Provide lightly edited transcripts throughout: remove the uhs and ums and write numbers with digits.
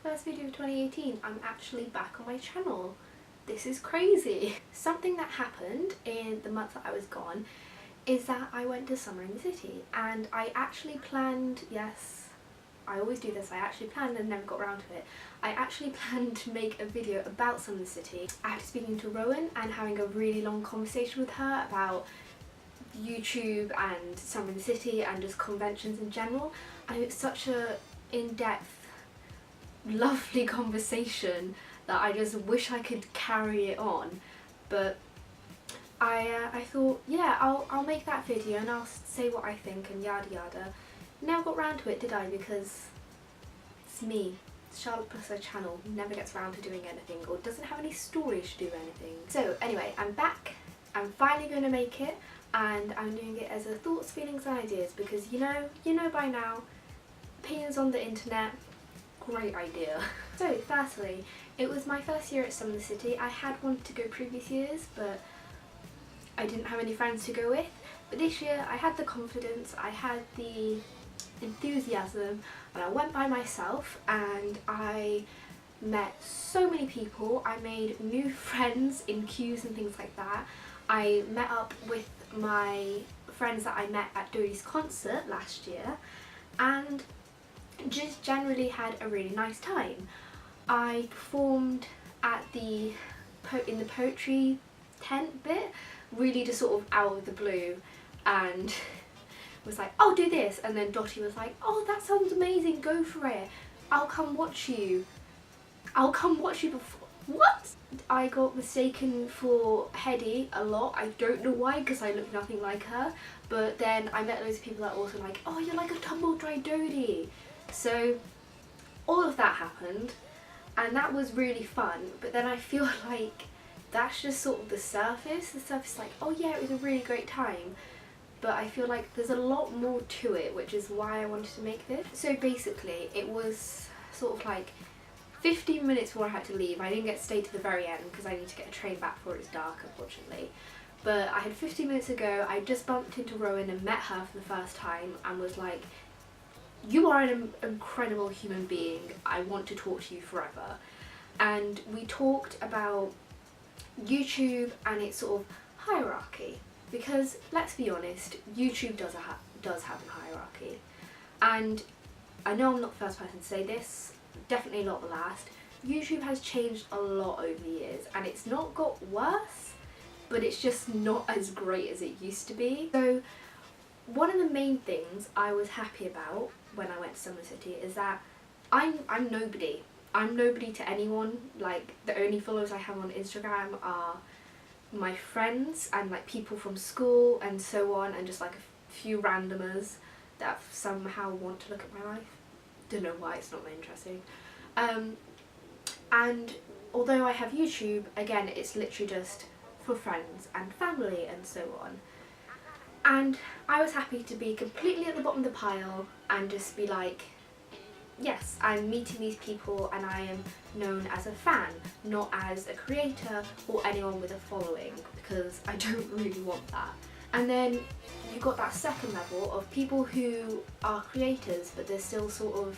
first video of 2018, I'm actually back on my channel. This is crazy. Something that happened in the month that I was gone is that I went to summer in the city, and I actually planned, yes, I always do this, I actually planned and never got around to it. I actually planned to make a video about summer in the city after speaking to Rowan and having a really long conversation with her about YouTube and summer in the city and just conventions in general, and it was such a in-depth, lovely conversation that I just wish I could carry it on, but I thought, yeah, I'll make that video and I'll say what I think and yada yada. Never got round to it, did I? Because it's me. Charlotte plus her channel never gets around to doing anything or doesn't have any stories to do anything. So anyway, I'm back. I'm finally going to make it, and I'm doing it as a thoughts, feelings and ideas because you know by now, opinions on the internet, great idea. So firstly, it was my first year at Summer in the City. I had wanted to go previous years, but I didn't have any friends to go with. But this year I had the confidence, I had the enthusiasm, and I went by myself and I met so many people. I made new friends in queues and things like that. I met up with my friends that I met at Dodie's concert last year and just generally had a really nice time. I performed at in the poetry tent bit, really just sort of out of the blue, and was like, oh, do this, and then Dottie was like, oh, that sounds amazing, go for it, I'll come watch you before. What? I got mistaken for Hedy a lot. I don't know why, because I look nothing like her, but then I met loads of people that were also like, oh, you're like a tumble-dry Dodie. So all of that happened and that was really fun, but then I feel like that's just sort of the surface. The surface is like, oh yeah, it was a really great time, but I feel like there's a lot more to it, which is why I wanted to make this. So basically it was sort of like 15 minutes before I had to leave. I didn't get to stay to the very end because I need to get a train back before it's dark, unfortunately. But I had 15 minutes ago, I just bumped into Rowan and met her for the first time and was like, you are an incredible human being, I want to talk to you forever. And we talked about YouTube and its sort of hierarchy, because let's be honest, YouTube does have a hierarchy. And I know I'm not the first person to say this, definitely not the last. YouTube has changed a lot over the years and it's not got worse, but it's just not as great as it used to be. So one of the main things I was happy about when I went to Summer City is that I'm nobody. I'm nobody to anyone. Like, the only followers I have on Instagram are my friends and like people from school and so on, and just like a few randomers that somehow want to look at my life. Don't know why, it's not that interesting. And although I have YouTube, again, it's literally just for friends and family and so on. And I was happy to be completely at the bottom of the pile and just be like, yes, I'm meeting these people and I am known as a fan, not as a creator or anyone with a following, because I don't really want that. And then you got that second level of people who are creators, but they're still sort of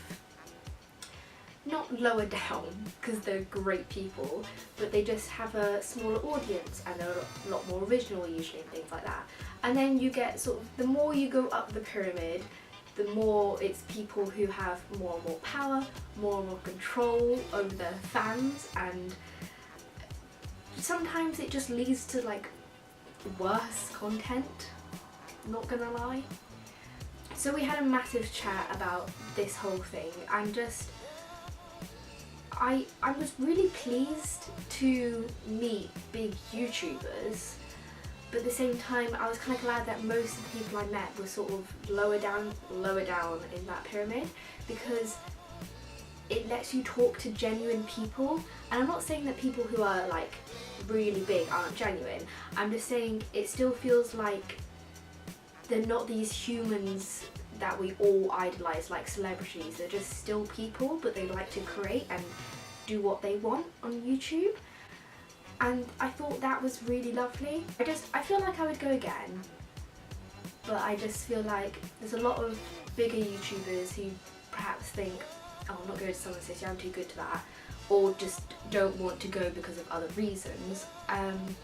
not lower down because they're great people, but they just have a smaller audience and they're a lot more original usually and things like that. And then you get sort of, the more you go up the pyramid, the more it's people who have more and more power, more and more control over their fans, and sometimes it just leads to like worse content, not gonna lie. So we had a massive chat about this whole thing, and just I was really pleased to meet big YouTubers, but at the same time I was kind of glad that most of the people I met were sort of lower down in that pyramid, because it lets you talk to genuine people. And I'm not saying that people who are like really big aren't genuine, I'm just saying it still feels like they're not these humans that we all idolise like celebrities. They're just still people, but they like to create and do what they want on YouTube. And I thought that was really lovely. I feel like I would go again, but I just feel like there's a lot of bigger YouTubers who perhaps think oh, I'm not going to Summer City, I'm too good to that, or just don't want to go because of other reasons. And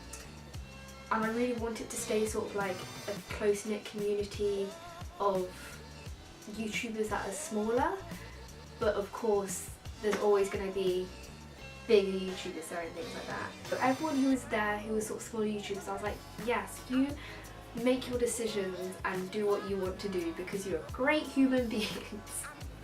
I really want it to stay sort of like a close-knit community of YouTubers that are smaller, but of course there's always going to be bigger YouTubers there and things like that. But everyone who was there who was sort of smaller YouTubers, I was like, yes, you make your decisions and do what you want to do because you're great human beings.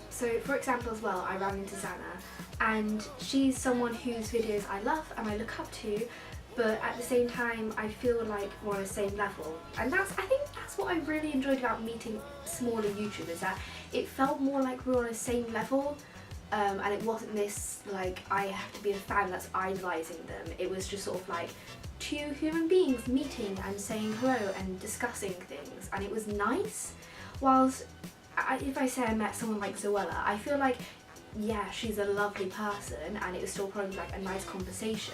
So for example as well, I ran into Zana, and she's someone whose videos I love and I look up to, but at the same time I feel like we're on the same level. And I think that's what I really enjoyed about meeting smaller YouTubers, that it felt more like we were on the same level, and it wasn't this like I have to be a fan that's idolising them. It was just sort of like two human beings meeting and saying hello and discussing things, and it was nice. Whilst if I say I met someone like Zoella, I feel like, yeah, she's a lovely person and it was still probably like a nice conversation,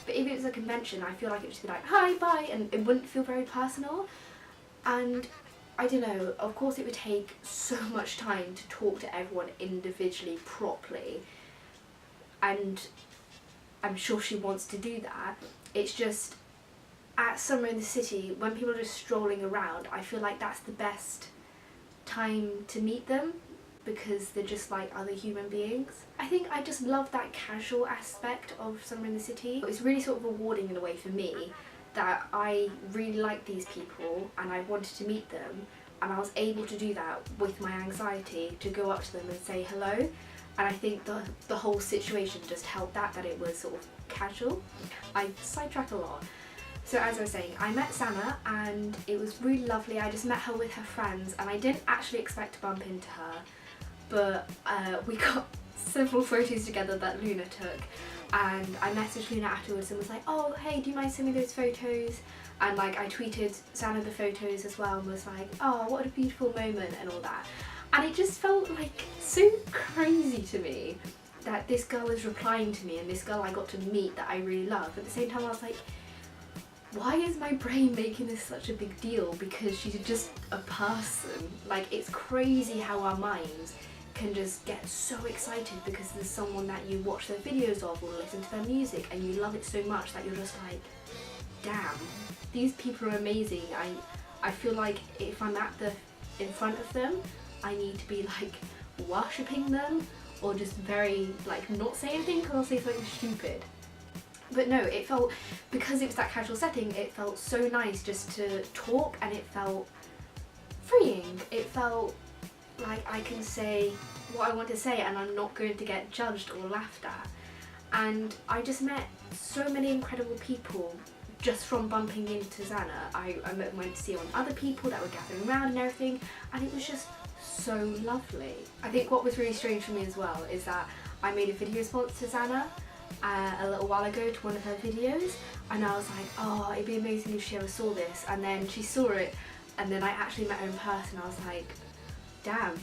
but if it was a convention, I feel like it would just be like hi, bye, and it wouldn't feel very personal. And I don't know, of course it would take so much time to talk to everyone individually properly, and I'm sure she wants to do that. It's just at Summer in the City, when people are just strolling around, I feel like that's the best time to meet them because they're just like other human beings. I think I just love that casual aspect of Summer in the City. It's really sort of rewarding in a way for me that I really like these people and I wanted to meet them, and I was able to do that with my anxiety, to go up to them and say hello. And I think the whole situation just helped that it was sort of casual. I sidetrack a lot. So as I was saying, I met Sana and it was really lovely. I just met her with her friends and I didn't actually expect to bump into her, but we got several photos together that Luna took, and I messaged Luna afterwards and was like, oh hey, do you mind sending me those photos? And like I tweeted Sana the photos as well and was like, oh what a beautiful moment and all that. And it just felt like so crazy to me that this girl is replying to me and this girl I got to meet that I really love. At the same time I was like, why is my brain making this such a big deal because she's just a person? Like, it's crazy how our minds can just get so excited because there's someone that you watch their videos of or listen to their music and you love it so much that you're just like, damn, these people are amazing. I feel like if I'm in front of them, I need to be like worshipping them or just very like not say anything because I'll say something stupid. But no, it felt, because it was that casual setting, it felt so nice just to talk, and it felt freeing. It felt like I can say what I want to say and I'm not going to get judged or laughed at. And I just met so many incredible people just from bumping into Zana. I went to see on other people that were gathering around and everything, and it was just so lovely. I think what was really strange for me as well is that I made a video response to Zana a little while ago to one of her videos, and I was like, oh, it'd be amazing if she ever saw this, and then she saw it, and then I actually met her in person. I was like, damn,